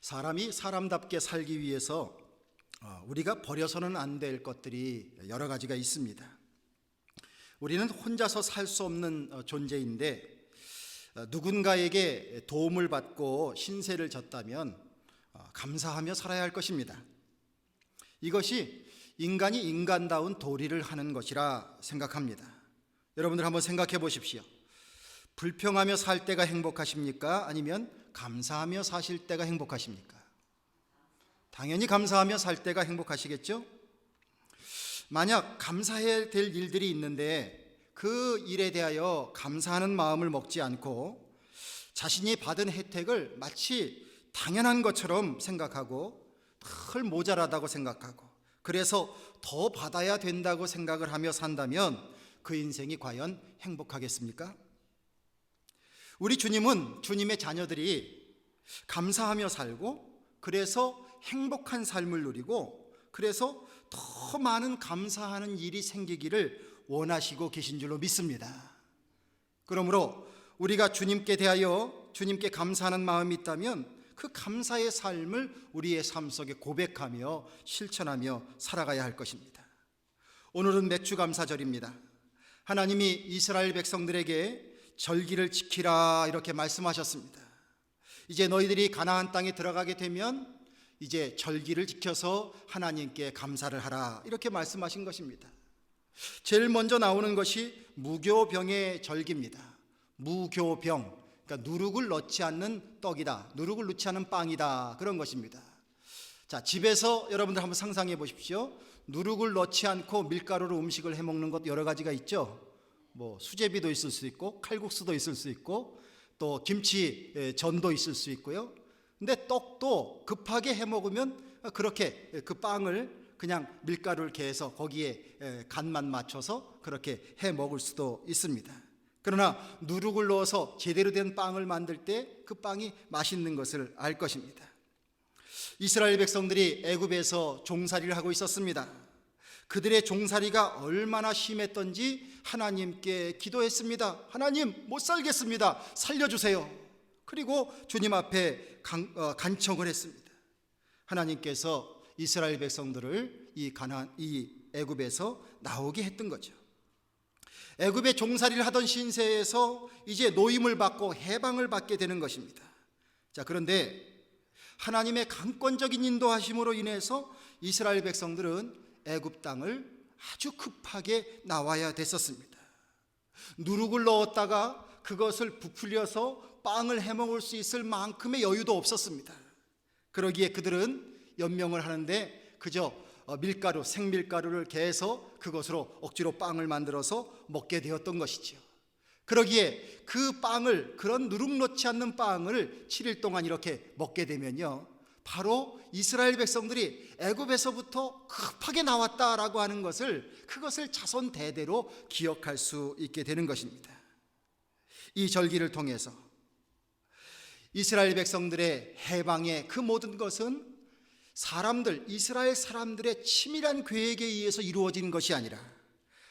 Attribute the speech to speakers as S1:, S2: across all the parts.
S1: 사람이 사람답게 살기 위해서 우리가 버려서는 안 될 것들이 여러 가지가 있습니다. 우리는 혼자서 살 수 없는 존재인데 누군가에게 도움을 받고 신세를 졌다면 감사하며 살아야 할 것입니다. 이것이 인간이 인간다운 도리를 하는 것이라 생각합니다. 여러분들 한번 생각해 보십시오. 불평하며 살 때가 행복하십니까? 아니면 감사하며 사실 때가 행복하십니까? 당연히 감사하며 살 때가 행복하시겠죠? 만약 감사해야 될 일들이 있는데 그 일에 대하여 감사하는 마음을 먹지 않고 자신이 받은 혜택을 마치 당연한 것처럼 생각하고 늘 모자라다고 생각하고 그래서 더 받아야 된다고 생각을 하며 산다면 그 인생이 과연 행복하겠습니까? 우리 주님은 주님의 자녀들이 감사하며 살고 그래서 행복한 삶을 누리고 그래서 더 많은 감사하는 일이 생기기를 원하시고 계신 줄로 믿습니다. 그러므로 우리가 주님께 대하여 주님께 감사하는 마음이 있다면 그 감사의 삶을 우리의 삶 속에 고백하며 실천하며 살아가야 할 것입니다. 오늘은 매추감사절입니다. 하나님이 이스라엘 백성들에게 절기를 지키라 이렇게 말씀하셨습니다. 이제 너희들이 가나안 땅에 들어가게 되면 이제 절기를 지켜서 하나님께 감사를 하라 이렇게 말씀하신 것입니다. 제일 먼저 나오는 것이 무교병의 절기입니다. 무교병, 그러니까 누룩을 넣지 않는 떡이다, 누룩을 넣지 않은 빵이다, 그런 것입니다. 자, 집에서 여러분들 한번 상상해 보십시오. 누룩을 넣지 않고 밀가루로 음식을 해 먹는 것 여러 가지가 있죠. 수제비도 있을 수 있고 칼국수도 있을 수 있고 또 김치 전도 있을 수 있고요. 근데 떡도 급하게 해 먹으면 그렇게 그 빵을 그냥 밀가루를 개해서 거기에 간만 맞춰서 그렇게 해 먹을 수도 있습니다. 그러나 누룩을 넣어서 제대로 된 빵을 만들 때 그 빵이 맛있는 것을 알 것입니다. 이스라엘 백성들이 애굽에서 종살이를 하고 있었습니다. 그들의 종살이가 얼마나 심했던지 하나님께 기도했습니다. 하나님, 못 살겠습니다. 살려주세요. 그리고 주님 앞에 간청을 했습니다. 하나님께서 이스라엘 백성들을 이 애굽에서 나오게 했던 거죠. 애굽의 종살이를 하던 신세에서 이제 노임을 받고 해방을 받게 되는 것입니다. 자, 그런데 하나님의 강권적인 인도하심으로 인해서 이스라엘 백성들은 애굽 땅을 아주 급하게 나와야 됐었습니다. 누룩을 넣었다가 그것을 부풀려서 빵을 해먹을 수 있을 만큼의 여유도 없었습니다. 그러기에 그들은 연명을 하는데 그저 밀가루, 생밀가루를 개해서 그것으로 억지로 빵을 만들어서 먹게 되었던 것이죠. 그러기에 그 빵을, 그런 누룩 넣지 않는 빵을 7일 동안 이렇게 먹게 되면요, 바로 이스라엘 백성들이 애굽에서부터 급하게 나왔다라고 하는 것을, 그것을 자손 대대로 기억할 수 있게 되는 것입니다. 이 절기를 통해서 이스라엘 백성들의 해방의 그 모든 것은 이스라엘 사람들의 치밀한 계획에 의해서 이루어진 것이 아니라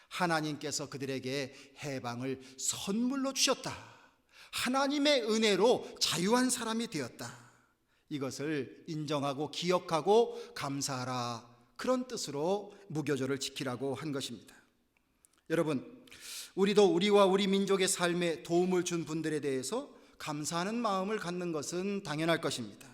S1: 하나님께서 그들에게 해방을 선물로 주셨다. 하나님의 은혜로 자유한 사람이 되었다. 이것을 인정하고 기억하고 감사하라. 그런 뜻으로 무교절을 지키라고 한 것입니다. 여러분, 우리도 우리와 우리 민족의 삶에 도움을 준 분들에 대해서 감사하는 마음을 갖는 것은 당연할 것입니다.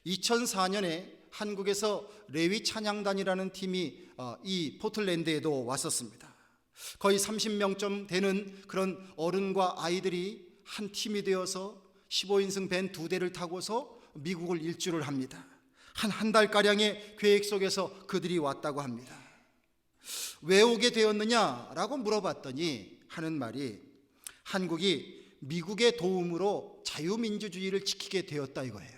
S1: 2004년에 한국에서 레위 찬양단이라는 팀이 이 포틀랜드에도 왔었습니다. 거의 30명쯤 되는 그런 어른과 아이들이 한 팀이 되어서 15인승 밴 2대를 타고서 미국을 일주를 합니다. 한 달가량의 계획 속에서 그들이 왔다고 합니다. 왜 오게 되었느냐라고 물어봤더니 하는 말이 한국이 미국의 도움으로 자유민주주의를 지키게 되었다 이거예요.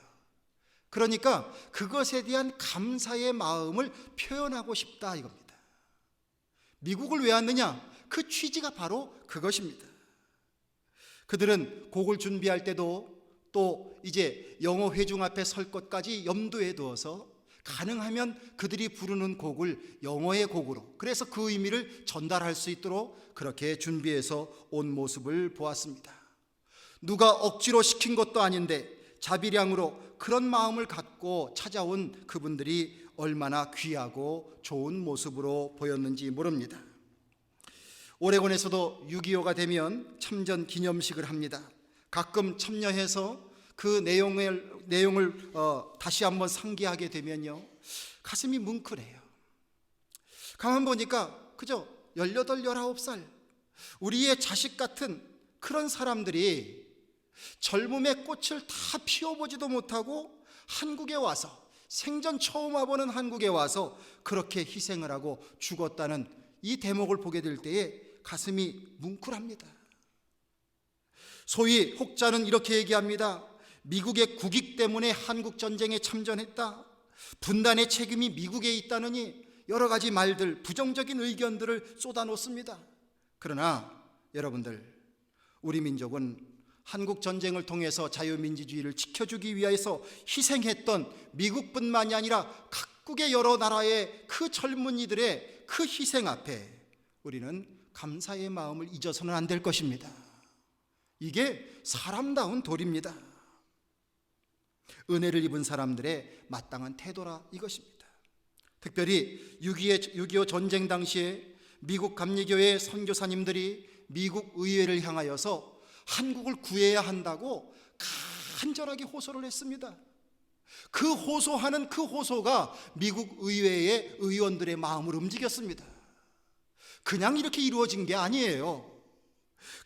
S1: 그러니까 그것에 대한 감사의 마음을 표현하고 싶다 이겁니다. 미국을 왜 왔느냐? 그 취지가 바로 그것입니다. 그들은 곡을 준비할 때도 또 이제 영어 회중 앞에 설 것까지 염두에 두어서 가능하면 그들이 부르는 곡을 영어의 곡으로, 그래서 그 의미를 전달할 수 있도록 그렇게 준비해서 온 모습을 보았습니다. 누가 억지로 시킨 것도 아닌데 자비량으로 그런 마음을 갖고 찾아온 그분들이 얼마나 귀하고 좋은 모습으로 보였는지 모릅니다. 오레곤에서도 6.25가 되면 참전 기념식을 합니다. 가끔 참여해서 그 내용을 다시 한번 상기하게 되면요, 가슴이 뭉클해요. 가만 보니까 그저 18, 19살 우리의 자식 같은 그런 사람들이 젊음의 꽃을 다 피워보지도 못하고 한국에 와서, 생전 처음 와보는 한국에 와서 그렇게 희생을 하고 죽었다는 이 대목을 보게 될 때에 가슴이 뭉클합니다. 소위 혹자는 이렇게 얘기합니다. 미국의 국익 때문에 한국 전쟁에 참전했다. 분단의 책임이 미국에 있다느니 여러 가지 말들, 부정적인 의견들을 쏟아놓습니다. 그러나 여러분들, 우리 민족은 한국 전쟁을 통해서 자유민주주의를 지켜주기 위해서 희생했던 미국뿐만이 아니라 각국의 여러 나라의 그 젊은이들의 그 희생 앞에 우리는 감사의 마음을 잊어서는 안 될 것입니다. 이게 사람다운 도리입니다. 은혜를 입은 사람들의 마땅한 태도라 이것입니다. 특별히 6.25 전쟁 당시에 미국 감리교회 선교사님들이 미국 의회를 향하여서 한국을 구해야 한다고 간절하게 호소를 했습니다. 그 호소하는 그 호소가 미국 의회의 의원들의 마음을 움직였습니다. 그냥 이렇게 이루어진 게 아니에요.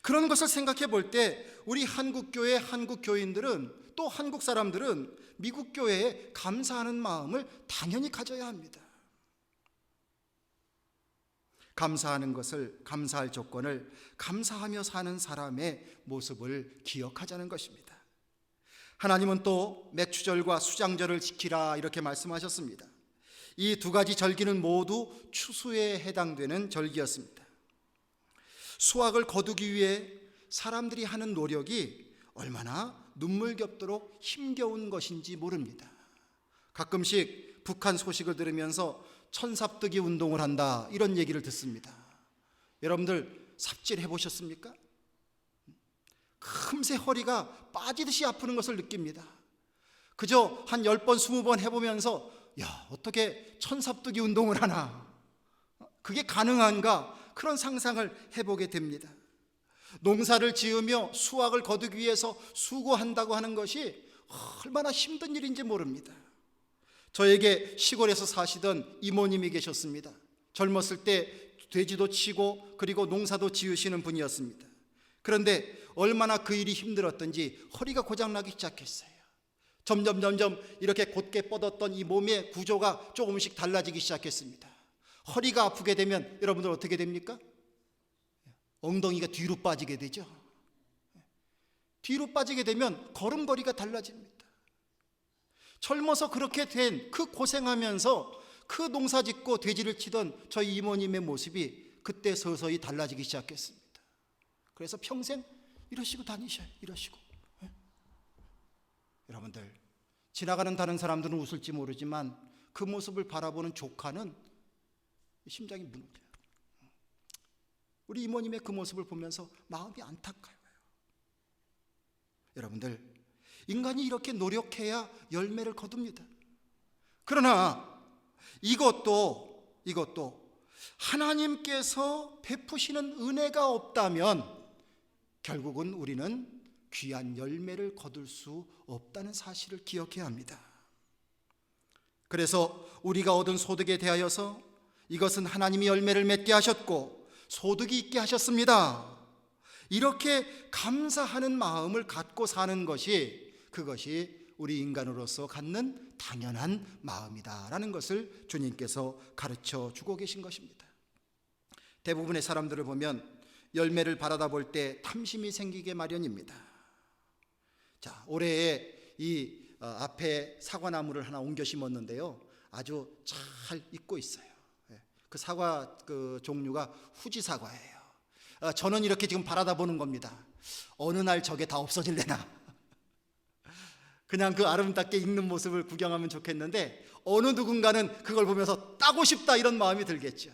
S1: 그런 것을 생각해 볼 때 우리 한국교회, 한국교인들은, 또 한국 사람들은 미국 교회에 감사하는 마음을 당연히 가져야 합니다. 감사하는 것을, 감사할 조건을 감사하며 사는 사람의 모습을 기억하자는 것입니다. 하나님은 또 맥추절과 수장절을 지키라 이렇게 말씀하셨습니다. 이 두 가지 절기는 모두 추수에 해당되는 절기였습니다. 수확을 거두기 위해 사람들이 하는 노력이 얼마나 눈물겹도록 힘겨운 것인지 모릅니다. 가끔씩 북한 소식을 들으면서 천삽뜨기 운동을 한다 이런 얘기를 듣습니다. 여러분들 삽질해 보셨습니까? 금세 허리가 빠지듯이 아프는 것을 느낍니다. 그저 한 10번, 20번 해보면서 야, 어떻게 천삽뜨기 운동을 하나, 그게 가능한가, 그런 상상을 해보게 됩니다. 농사를 지으며 수확을 거두기 위해서 수고한다고 하는 것이 얼마나 힘든 일인지 모릅니다. 저에게 시골에서 사시던 이모님이 계셨습니다. 젊었을 때 돼지도 치고 그리고 농사도 지으시는 분이었습니다. 그런데 얼마나 그 일이 힘들었던지 허리가 고장나기 시작했어요. 점점 이렇게 곧게 뻗었던 이 몸의 구조가 조금씩 달라지기 시작했습니다. 허리가 아프게 되면 여러분들 어떻게 됩니까? 엉덩이가 뒤로 빠지게 되죠. 뒤로 빠지게 되면 걸음걸이가 달라집니다. 젊어서 그렇게 된 그 고생하면서 그 농사 짓고 돼지를 치던 저희 이모님의 모습이 그때 서서히 달라지기 시작했습니다. 그래서 평생 이러시고 다니셔요. 이러시고. 여러분들, 지나가는 다른 사람들은 웃을지 모르지만 그 모습을 바라보는 조카는 심장이 무너져요. 우리 이모님의 그 모습을 보면서 마음이 안타까워요. 여러분들, 인간이 이렇게 노력해야 열매를 거둡니다. 그러나 이것도 하나님께서 베푸시는 은혜가 없다면 결국은 우리는 귀한 열매를 거둘 수 없다는 사실을 기억해야 합니다. 그래서 우리가 얻은 소득에 대하여서 이것은 하나님이 열매를 맺게 하셨고 소득이 있게 하셨습니다. 이렇게 감사하는 마음을 갖고 사는 것이, 그것이 우리 인간으로서 갖는 당연한 마음이다라는 것을 주님께서 가르쳐 주고 계신 것입니다. 대부분의 사람들을 보면 열매를 바라다 볼 때 탐심이 생기게 마련입니다. 자, 올해에 이 앞에 사과나무를 하나 옮겨 심었는데요, 아주 잘 익고 있어요. 그 사과 그 종류가 후지 사과예요. 저는 이렇게 지금 바라다 보는 겁니다. 어느 날 저게 다 없어질래나. 그냥 그 아름답게 익는 모습을 구경하면 좋겠는데 어느 누군가는 그걸 보면서 따고 싶다 이런 마음이 들겠죠.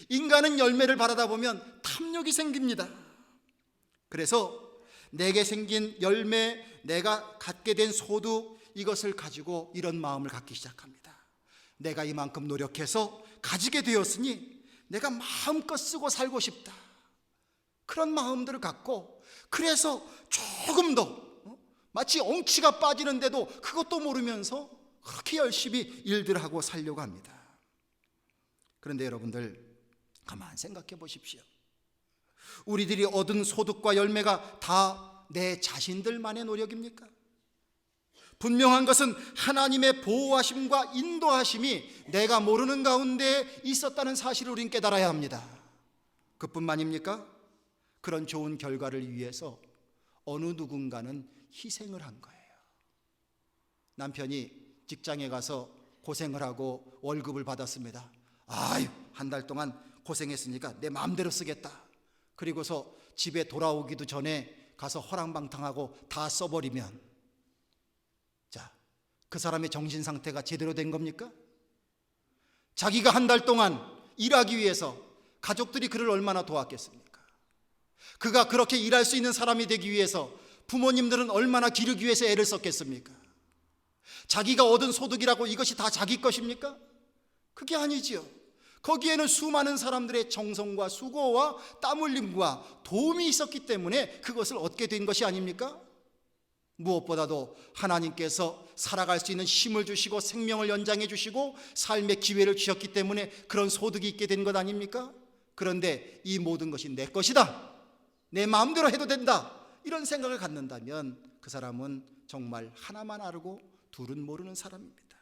S1: 인간은 열매를 바라다 보면 탐욕이 생깁니다. 그래서 내게 생긴 열매, 내가 갖게 된 소득, 이것을 가지고 이런 마음을 갖기 시작합니다. 내가 이만큼 노력해서 가지게 되었으니 내가 마음껏 쓰고 살고 싶다. 그런 마음들을 갖고, 그래서 조금 더 마치 엉치가 빠지는데도 그것도 모르면서 그렇게 열심히 일들을 하고 살려고 합니다. 그런데 여러분들 가만 생각해 보십시오. 우리들이 얻은 소득과 열매가 다 내 자신들만의 노력입니까? 분명한 것은 하나님의 보호하심과 인도하심이 내가 모르는 가운데 있었다는 사실을 우린 깨달아야 합니다. 그뿐만입니까? 그런 좋은 결과를 위해서 어느 누군가는 희생을 한 거예요. 남편이 직장에 가서 고생을 하고 월급을 받았습니다. 아유, 한 달 동안 고생했으니까 내 마음대로 쓰겠다. 그리고서 집에 돌아오기도 전에 가서 허랑방탕하고 다 써버리면, 자, 그 사람의 정신 상태가 제대로 된 겁니까? 자기가 한 달 동안 일하기 위해서 가족들이 그를 얼마나 도왔겠습니까? 그가 그렇게 일할 수 있는 사람이 되기 위해서 부모님들은 얼마나 기르기 위해서 애를 썼겠습니까? 자기가 얻은 소득이라고 이것이 다 자기 것입니까? 그게 아니지요. 거기에는 수많은 사람들의 정성과 수고와 땀 흘림과 도움이 있었기 때문에 그것을 얻게 된 것이 아닙니까? 무엇보다도 하나님께서 살아갈 수 있는 힘을 주시고 생명을 연장해 주시고 삶의 기회를 주셨기 때문에 그런 소득이 있게 된 것 아닙니까? 그런데 이 모든 것이 내 것이다, 내 마음대로 해도 된다, 이런 생각을 갖는다면 그 사람은 정말 하나만 알고 둘은 모르는 사람입니다.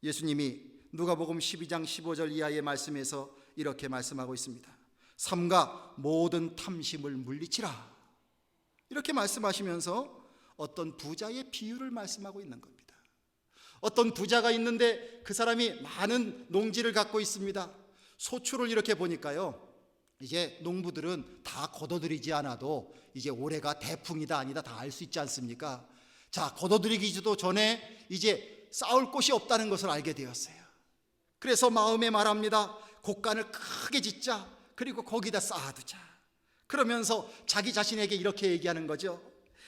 S1: 예수님이 누가복음 12장 15절 이하의 말씀에서 이렇게 말씀하고 있습니다. 삼가 모든 탐심을 물리치라, 이렇게 말씀하시면서 어떤 부자의 비유를 말씀하고 있는 겁니다. 어떤 부자가 있는데 그 사람이 많은 농지를 갖고 있습니다. 소출을 이렇게 보니까요, 이제 농부들은 다 걷어들이지 않아도 이제 올해가 대풍이다 아니다 다 알 수 있지 않습니까? 자, 걷어들이기도 전에 이제 쌓을 곳이 없다는 것을 알게 되었어요. 그래서 마음에 말합니다. 곡간을 크게 짓자, 그리고 거기다 쌓아두자. 그러면서 자기 자신에게 이렇게 얘기하는 거죠.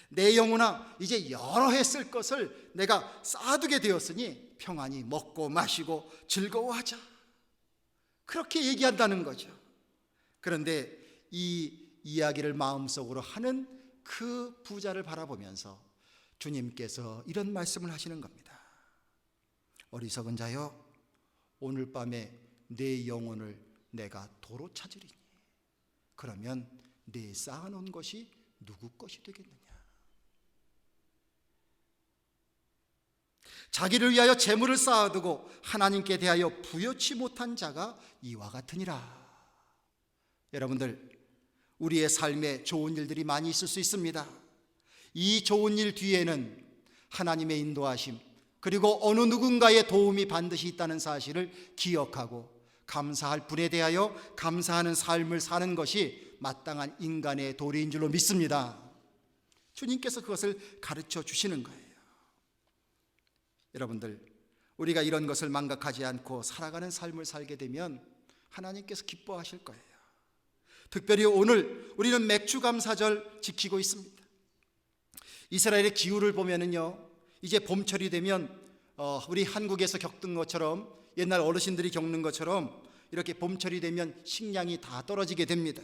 S1: 내 영혼아, 이제 여러 해 쓸 것을 내가 쌓아두게 되었으니 평안히 먹고 마시고 즐거워하자. 그렇게 얘기한다는 거죠. 그런데 이 이야기를 마음속으로 하는 그 부자를 바라보면서 주님께서 이런 말씀을 하시는 겁니다. 어리석은 자여, 오늘 밤에 내 영혼을 내가 도로 찾으리니 그러면 내 쌓아놓은 것이 누구 것이 되겠느냐? 자기를 위하여 재물을 쌓아두고 하나님께 대하여 부여치 못한 자가 이와 같으니라. 여러분들, 우리의 삶에 좋은 일들이 많이 있을 수 있습니다. 이 좋은 일 뒤에는 하나님의 인도하심, 그리고 어느 누군가의 도움이 반드시 있다는 사실을 기억하고 감사할 분에 대하여 감사하는 삶을 사는 것이 마땅한 인간의 도리인 줄로 믿습니다. 주님께서 그것을 가르쳐 주시는 거예요. 여러분들, 우리가 이런 것을 망각하지 않고 살아가는 삶을 살게 되면 하나님께서 기뻐하실 거예요. 특별히 오늘 우리는 맥주감사절 지키고 있습니다. 이스라엘의 기후를 보면은요, 이제 봄철이 되면 우리 한국에서 겪던 것처럼, 옛날 어르신들이 겪는 것처럼 이렇게 봄철이 되면 식량이 다 떨어지게 됩니다.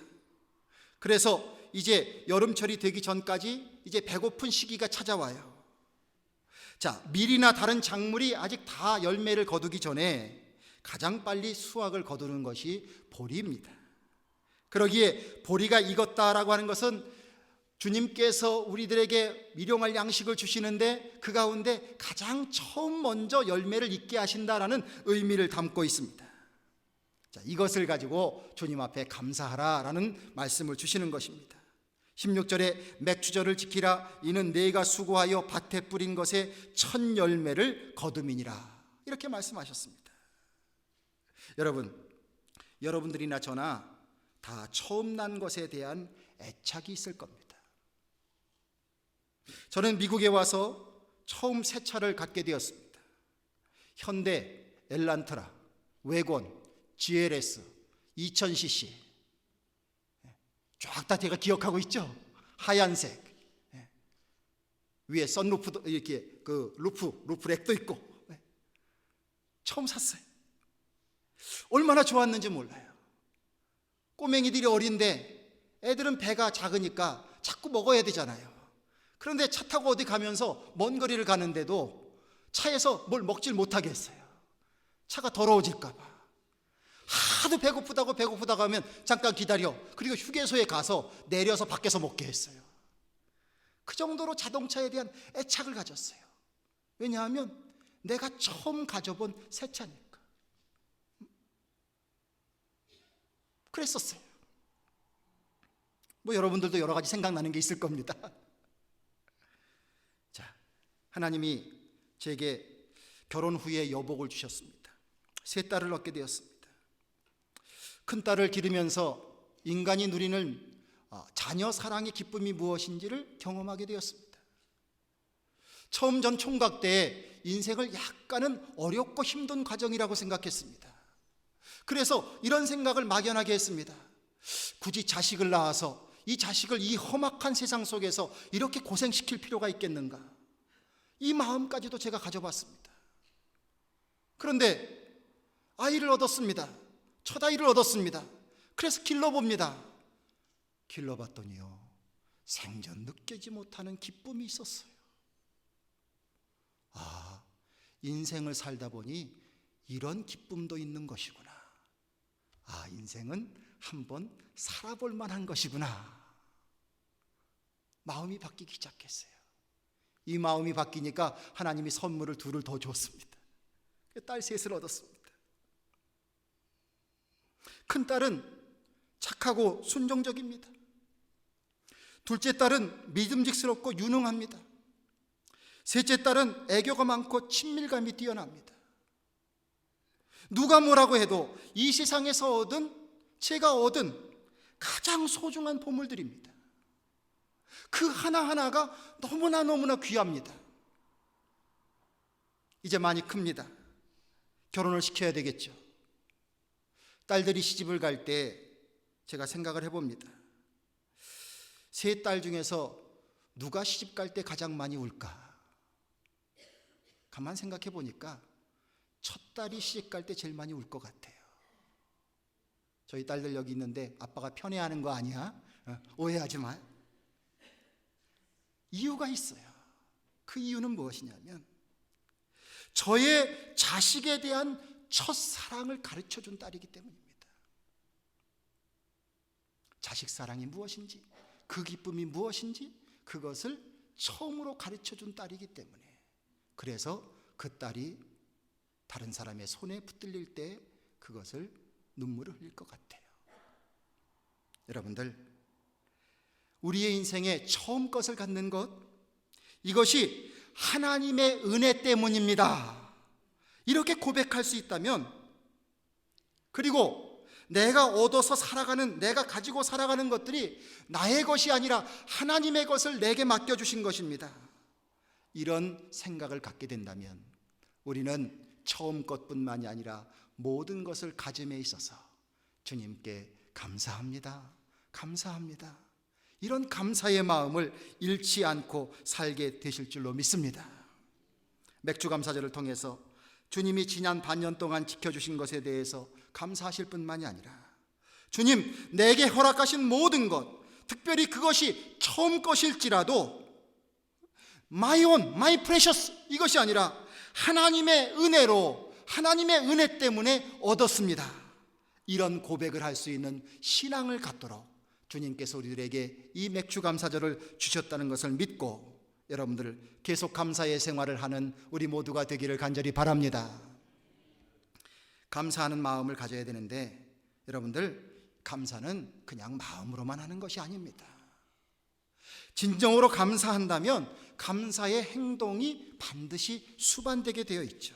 S1: 그래서 이제 여름철이 되기 전까지 이제 배고픈 시기가 찾아와요. 자, 밀이나 다른 작물이 아직 다 열매를 거두기 전에 가장 빨리 수확을 거두는 것이 보리입니다. 그러기에 보리가 익었다라고 하는 것은 주님께서 우리들에게 일용할 양식을 주시는데 그 가운데 가장 처음 먼저 열매를 잇게 하신다라는 의미를 담고 있습니다. 자, 이것을 가지고 주님 앞에 감사하라라는 말씀을 주시는 것입니다. 16절에 맥주절을 지키라, 이는 내가 수고하여 밭에 뿌린 것의 첫 열매를 거둠이니라, 이렇게 말씀하셨습니다. 여러분들이나 저나 다 처음 난 것에 대한 애착이 있을 겁니다. 저는 미국에 와서 처음 새 차를 갖게 되었습니다. 현대, 엘란트라, 웨곤, GLS, 2000cc 쫙 다 제가 기억하고 있죠. 하얀색. 위에 선루프도 이렇게 그 루프렉도 있고. 네. 처음 샀어요. 얼마나 좋았는지 몰라요. 꼬맹이들이 어린데 애들은 배가 작으니까 자꾸 먹어야 되잖아요. 그런데 차 타고 어디 가면서 먼 거리를 가는데도 차에서 뭘 먹질 못하게 했어요. 차가 더러워질까 봐. 하도 배고프다고 하면 잠깐 기다려. 그리고 휴게소에 가서 내려서 밖에서 먹게 했어요. 그 정도로 자동차에 대한 애착을 가졌어요. 왜냐하면 내가 처음 가져본 새 차니까. 그랬었어요. 뭐 여러분들도 여러 가지 생각나는 게 있을 겁니다. 자, 하나님이 제게 결혼 후에 여복을 주셨습니다. 세 딸을 얻게 되었습니다. 큰 딸을 기르면서 인간이 누리는 자녀 사랑의 기쁨이 무엇인지를 경험하게 되었습니다. 처음 전 총각 때 인생을 약간은 어렵고 힘든 과정이라고 생각했습니다. 그래서 이런 생각을 막연하게 했습니다. 굳이 자식을 낳아서 이 자식을 이 험악한 세상 속에서 이렇게 고생시킬 필요가 있겠는가? 이 마음까지도 제가 가져봤습니다. 그런데 아이를 얻었습니다. 첫 아이를 얻었습니다. 그래서 길러봅니다. 길러봤더니요, 생전 느끼지 못하는 기쁨이 있었어요. 아, 인생을 살다 보니 이런 기쁨도 있는 것이구나. 아, 인생은 한번 살아볼 만한 것이구나. 마음이 바뀌기 시작했어요. 이 마음이 바뀌니까 하나님이 선물을 둘을 더 줬습니다. 딸 셋을 얻었습니다. 큰 딸은 착하고 순종적입니다. 둘째 딸은 믿음직스럽고 유능합니다. 셋째 딸은 애교가 많고 친밀감이 뛰어납니다. 누가 뭐라고 해도 이 세상에서 제가 얻은 가장 소중한 보물들입니다. 그 하나하나가 너무나 귀합니다. 이제 많이 큽니다. 결혼을 시켜야 되겠죠. 딸들이 시집을 갈 때 제가 생각을 해봅니다. 세 딸 중에서 누가 시집 갈 때 가장 많이 울까? 가만 생각해 보니까 첫 딸이 시집 갈 때 제일 많이 울 것 같아요. 저희 딸들 여기 있는데 아빠가 편애하는 거 아니야? 오해하지 마. 이유가 있어요. 그 이유는 무엇이냐면 저의 자식에 대한 첫사랑을 가르쳐준 딸이기 때문입니다. 자식 사랑이 무엇인지, 그 기쁨이 무엇인지 그것을 처음으로 가르쳐준 딸이기 때문에, 그래서 그 딸이 다른 사람의 손에 붙들릴 때 그것을 눈물을 흘릴 것 같아요. 여러분들, 우리의 인생에 처음 것을 갖는 것, 이것이 하나님의 은혜 때문입니다. 이렇게 고백할 수 있다면, 그리고 내가 얻어서 살아가는, 내가 가지고 살아가는 것들이 나의 것이 아니라 하나님의 것을 내게 맡겨주신 것입니다. 이런 생각을 갖게 된다면 우리는 처음 것뿐만이 아니라 모든 것을 가짐에 있어서 주님께 감사합니다, 감사합니다, 이런 감사의 마음을 잃지 않고 살게 되실 줄로 믿습니다. 맥주감사절을 통해서 주님이 지난 반년 동안 지켜주신 것에 대해서 감사하실 뿐만이 아니라 주님, 내게 허락하신 모든 것, 특별히 그것이 처음 것일지라도 my own, my precious, 이것이 아니라 하나님의 은혜로, 하나님의 은혜 때문에 얻었습니다. 이런 고백을 할 수 있는 신앙을 갖도록 주님께서 우리들에게 이 맥주감사절을 주셨다는 것을 믿고 여러분들 계속 감사의 생활을 하는 우리 모두가 되기를 간절히 바랍니다. 감사하는 마음을 가져야 되는데 여러분들, 감사는 그냥 마음으로만 하는 것이 아닙니다. 진정으로 감사한다면 감사의 행동이 반드시 수반되게 되어 있죠.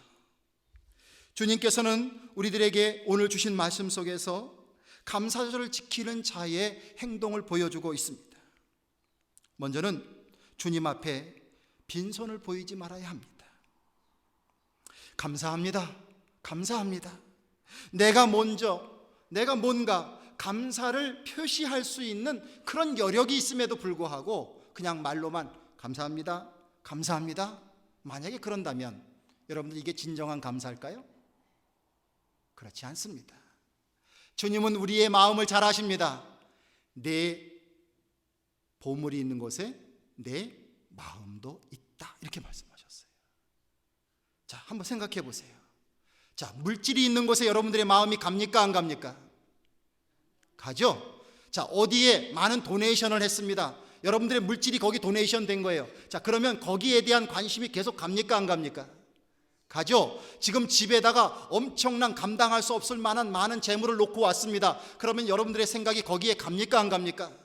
S1: 주님께서는 우리들에게 오늘 주신 말씀 속에서 감사절을 지키는 자의 행동을 보여주고 있습니다. 먼저는 주님 앞에 빈손을 보이지 말아야 합니다. 감사합니다, 감사합니다. 내가 뭔가 감사를 표시할 수 있는 그런 여력이 있음에도 불구하고 그냥 말로만 감사합니다, 감사합니다. 만약에 그런다면 여러분들 이게 진정한 감사일까요? 그렇지 않습니다. 주님은 우리의 마음을 잘 아십니다. 내 보물이 있는 곳에 내 마음도 있다, 이렇게 말씀하셨어요. 자, 한번 생각해 보세요. 자, 물질이 있는 곳에 여러분들의 마음이 갑니까, 안 갑니까? 가죠. 자, 어디에 많은 도네이션을 했습니다. 여러분들의 물질이 거기 도네이션 된 거예요. 자, 그러면 거기에 대한 관심이 계속 갑니까, 안 갑니까? 가죠. 지금 집에다가 엄청난 감당할 수 없을 만한 많은 재물을 놓고 왔습니다. 그러면 여러분들의 생각이 거기에 갑니까, 안 갑니까?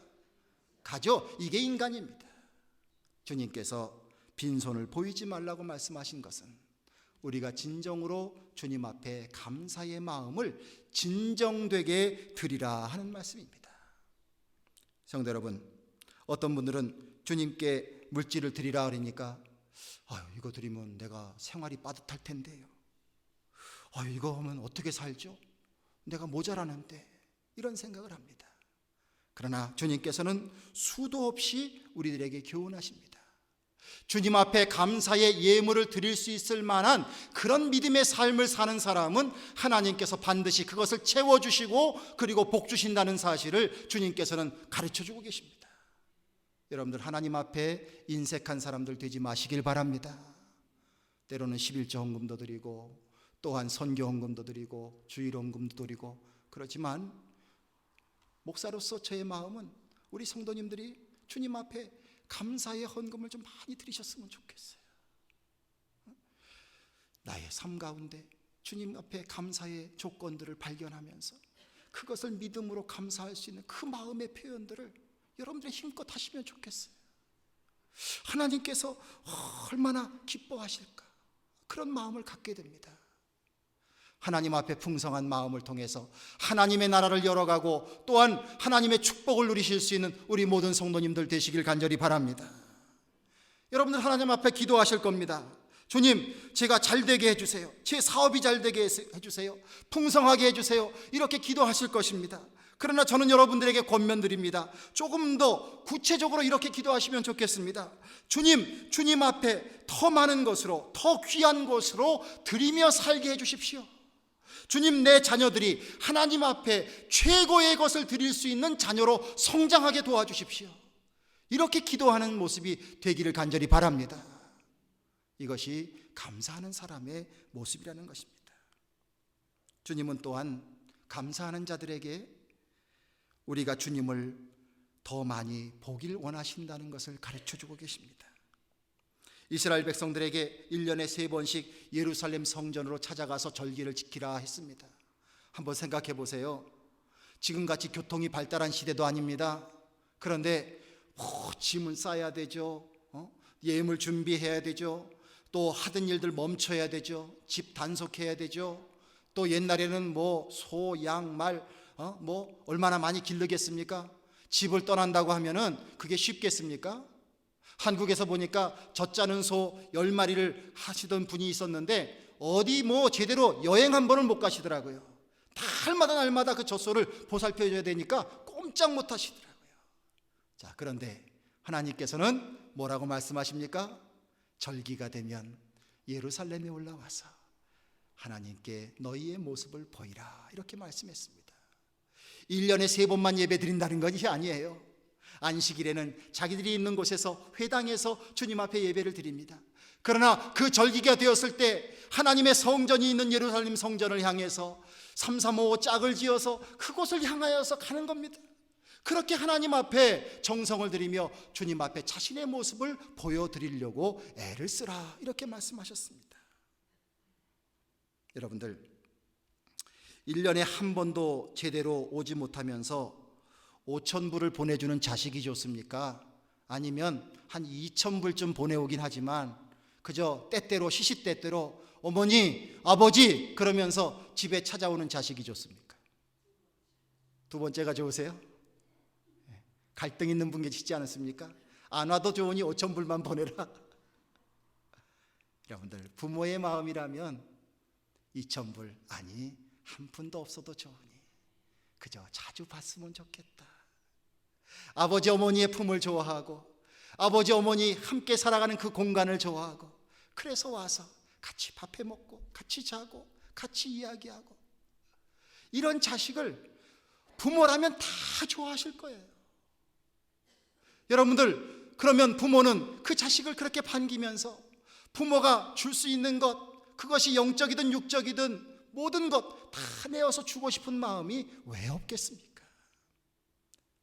S1: 가죠. 이게 인간입니다. 주님께서 빈손을 보이지 말라고 말씀하신 것은 우리가 진정으로 주님 앞에 감사의 마음을 진정되게 드리라 하는 말씀입니다. 성도 여러분, 어떤 분들은 주님께 물질을 드리라 그러니까 이거 드리면 내가 생활이 빠듯할 텐데요. 이거 하면 어떻게 살죠? 내가 모자라는데, 이런 생각을 합니다. 그러나 주님께서는 수도 없이 우리들에게 교훈하십니다. 주님 앞에 감사의 예물을 드릴 수 있을 만한 그런 믿음의 삶을 사는 사람은 하나님께서 반드시 그것을 채워주시고 그리고 복 주신다는 사실을 주님께서는 가르쳐주고 계십니다. 여러분들 하나님 앞에 인색한 사람들 되지 마시길 바랍니다. 때로는 11조 헌금도 드리고 또한 선교 헌금도 드리고 주일 헌금도 드리고 그렇지만 목사로서 저의 마음은 우리 성도님들이 주님 앞에 감사의 헌금을 좀 많이 드리셨으면 좋겠어요. 나의 삶 가운데 주님 앞에 감사의 조건들을 발견하면서 그것을 믿음으로 감사할 수 있는 그 마음의 표현들을 여러분들이 힘껏 하시면 좋겠어요. 하나님께서 얼마나 기뻐하실까, 그런 마음을 갖게 됩니다. 하나님 앞에 풍성한 마음을 통해서 하나님의 나라를 열어가고 또한 하나님의 축복을 누리실 수 있는 우리 모든 성도님들 되시길 간절히 바랍니다. 여러분들 하나님 앞에 기도하실 겁니다. 주님, 제가 잘 되게 해주세요. 제 사업이 잘 되게 해주세요. 풍성하게 해주세요. 이렇게 기도하실 것입니다. 그러나 저는 여러분들에게 권면드립니다. 조금 더 구체적으로 이렇게 기도하시면 좋겠습니다. 주님 앞에 더 많은 것으로, 더 귀한 것으로 드리며 살게 해주십시오. 주님, 내 자녀들이 하나님 앞에 최고의 것을 드릴 수 있는 자녀로 성장하게 도와주십시오. 이렇게 기도하는 모습이 되기를 간절히 바랍니다. 이것이 감사하는 사람의 모습이라는 것입니다. 주님은 또한 감사하는 자들에게 우리가 주님을 더 많이 보길 원하신다는 것을 가르쳐주고 계십니다. 이스라엘 백성들에게 1년에 3번씩 예루살렘 성전으로 찾아가서 절기를 지키라 했습니다. 한번 생각해 보세요. 지금같이 교통이 발달한 시대도 아닙니다. 그런데 짐을 싸야 되죠. 예물 준비해야 되죠. 또 하던 일들 멈춰야 되죠. 집 단속해야 되죠. 또 옛날에는 소, 양, 말 얼마나 많이 기르겠습니까? 집을 떠난다고 하면은 그게 쉽겠습니까? 한국에서 보니까 젖자는 소 10마리를 하시던 분이 있었는데 어디 제대로 여행 한 번을 못 가시더라고요. 날마다 그 젖소를 보살펴줘야 되니까 꼼짝 못 하시더라고요. 자, 그런데 하나님께서는 뭐라고 말씀하십니까? 절기가 되면 예루살렘에 올라와서 하나님께 너희의 모습을 보이라, 이렇게 말씀했습니다. 1년에 3번만 예배 드린다는 것이 아니에요. 안식일에는 자기들이 있는 곳에서 회당에서 주님 앞에 예배를 드립니다. 그러나 그 절기가 되었을 때 하나님의 성전이 있는 예루살렘 성전을 향해서 335 짝을 지어서 그곳을 향하여서 가는 겁니다. 그렇게 하나님 앞에 정성을 들이며 주님 앞에 자신의 모습을 보여드리려고 애를 쓰라, 이렇게 말씀하셨습니다. 여러분들, 1년에 한 번도 제대로 오지 못하면서 5,000불을 보내주는 자식이 좋습니까? 아니면 한 2,000불쯤 보내오긴 하지만 그저 때때로 시시때때로 어머니, 아버지 그러면서 집에 찾아오는 자식이 좋습니까? 두 번째가 좋으세요? 갈등 있는 분 계시지 않습니까? 안 와도 좋으니 5,000불만 보내라. 여러분들, 부모의 마음이라면 2,000불, 아니 한 푼도 없어도 좋으니 그저 자주 봤으면 좋겠다. 아버지 어머니의 품을 좋아하고 아버지 어머니 함께 살아가는 그 공간을 좋아하고, 그래서 와서 같이 밥해 먹고 같이 자고 같이 이야기하고, 이런 자식을 부모라면 다 좋아하실 거예요. 여러분들, 그러면 부모는 그 자식을 그렇게 반기면서 부모가 줄 수 있는 것, 그것이 영적이든 육적이든 모든 것 다 내어서 주고 싶은 마음이 왜 없겠습니까?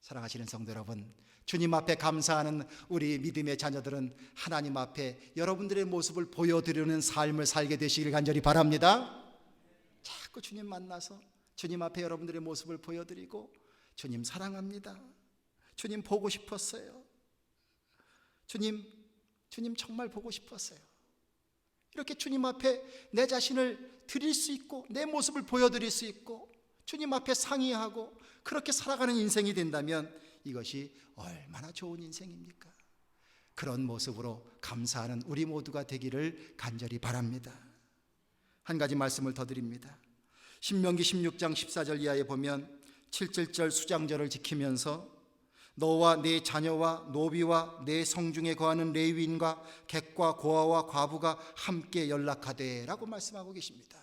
S1: 사랑하시는 성도 여러분, 주님 앞에 감사하는 우리 믿음의 자녀들은 하나님 앞에 여러분들의 모습을 보여드리는 삶을 살게 되시길 간절히 바랍니다. 자꾸 주님 만나서 주님 앞에 여러분들의 모습을 보여드리고, 주님 사랑합니다, 주님 보고 싶었어요, 주님 정말 보고 싶었어요, 이렇게 주님 앞에 내 자신을 드릴 수 있고 내 모습을 보여드릴 수 있고 주님 앞에 상의하고 그렇게 살아가는 인생이 된다면 이것이 얼마나 좋은 인생입니까? 그런 모습으로 감사하는 우리 모두가 되기를 간절히 바랍니다. 한 가지 말씀을 더 드립니다. 신명기 16장 14절 이하에 보면 7.7절 수장절을 지키면서 너와 네 자녀와 노비와 네 성중에 거하는 레위인과 객과 고아와 과부가 함께 연락하되 라고 말씀하고 계십니다.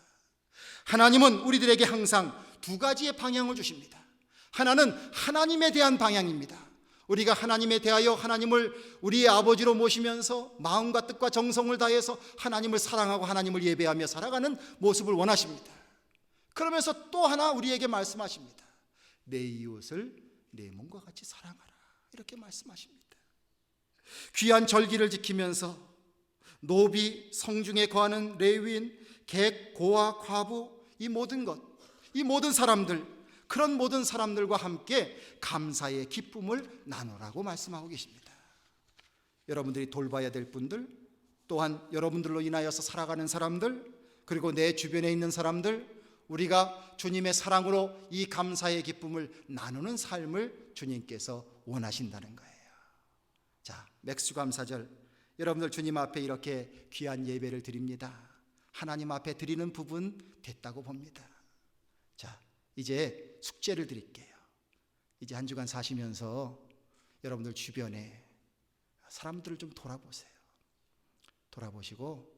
S1: 하나님은 우리들에게 항상 두 가지의 방향을 주십니다. 하나는 하나님에 대한 방향입니다. 우리가 하나님에 대하여 하나님을 우리의 아버지로 모시면서 마음과 뜻과 정성을 다해서 하나님을 사랑하고 하나님을 예배하며 살아가는 모습을 원하십니다. 그러면서 또 하나 우리에게 말씀하십니다. 내 이웃을 내 몸과 같이 사랑하라, 이렇게 말씀하십니다. 귀한 절기를 지키면서 노비, 성중에 거하는 레위인, 객, 고아, 과부, 이 모든 것, 이 모든 사람들, 그런 모든 사람들과 함께 감사의 기쁨을 나누라고 말씀하고 계십니다. 여러분들이 돌봐야 될 분들, 또한 여러분들로 인하여서 살아가는 사람들, 그리고 내 주변에 있는 사람들, 우리가 주님의 사랑으로 이 감사의 기쁨을 나누는 삶을 주님께서 원하신다는 거예요. 자, 맥수감사절, 여러분들 주님 앞에 이렇게 귀한 예배를 드립니다. 하나님 앞에 드리는 부분 됐다고 봅니다. 자, 이제 숙제를 드릴게요. 이제 한 주간 사시면서 여러분들 주변에 사람들을 좀 돌아보세요. 돌아보시고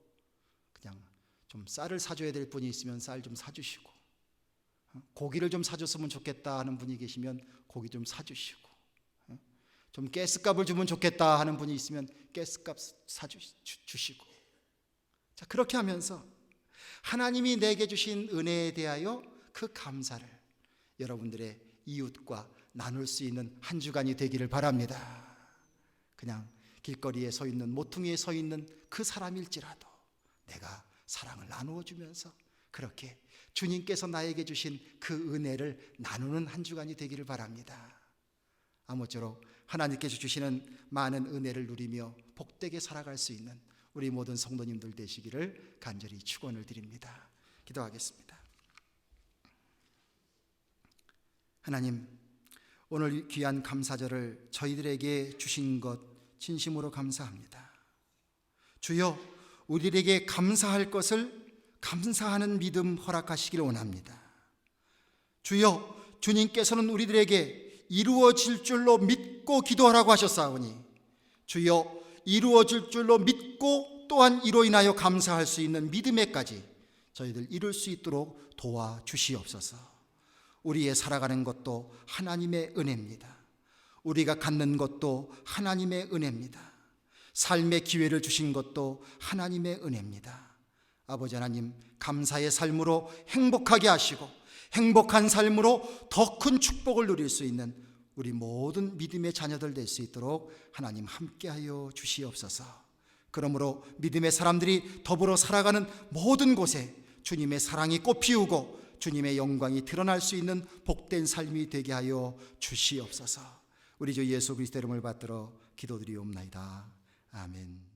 S1: 그냥 좀 쌀을 사줘야 될 분이 있으면 쌀 좀 사주시고, 고기를 좀 사줬으면 좋겠다 하는 분이 계시면 고기 좀 사주시고, 좀 가스값을 주면 좋겠다 하는 분이 있으면 가스값 사주시고, 자, 그렇게 하면서 하나님이 내게 주신 은혜에 대하여 그 감사를 여러분들의 이웃과 나눌 수 있는 한 주간이 되기를 바랍니다. 그냥 길거리에 서 있는, 모퉁이에 서 있는 그 사람일지라도 내가 사랑을 나누어 주면서 그렇게 주님께서 나에게 주신 그 은혜를 나누는 한 주간이 되기를 바랍니다. 아무쪼록 하나님께서 주시는 많은 은혜를 누리며 복되게 살아갈 수 있는 우리 모든 성도님들 되시기를 간절히 축원을 드립니다. 기도하겠습니다. 하나님, 오늘 귀한 감사절을 저희들에게 주신 것 진심으로 감사합니다. 주여, 우리에게 감사할 것을 감사하는 믿음 허락하시기를 원합니다. 주여, 주님께서는 우리들에게 이루어질 줄로 믿고 기도하라고 하셨사오니 주여, 이루어질 줄로 믿고 또한 이로 인하여 감사할 수 있는 믿음에까지 저희들 이룰 수 있도록 도와주시옵소서. 우리의 살아가는 것도 하나님의 은혜입니다. 우리가 갖는 것도 하나님의 은혜입니다. 삶의 기회를 주신 것도 하나님의 은혜입니다. 아버지 하나님, 감사의 삶으로 행복하게 하시고 행복한 삶으로 더 큰 축복을 누릴 수 있는 우리 모든 믿음의 자녀들 될 수 있도록 하나님 함께하여 주시옵소서. 그러므로 믿음의 사람들이 더불어 살아가는 모든 곳에 주님의 사랑이 꽃피우고 주님의 영광이 드러날 수 있는 복된 삶이 되게 하여 주시옵소서. 우리 주 예수 그리스도의 이름을 받들어 기도드리옵나이다. 아멘.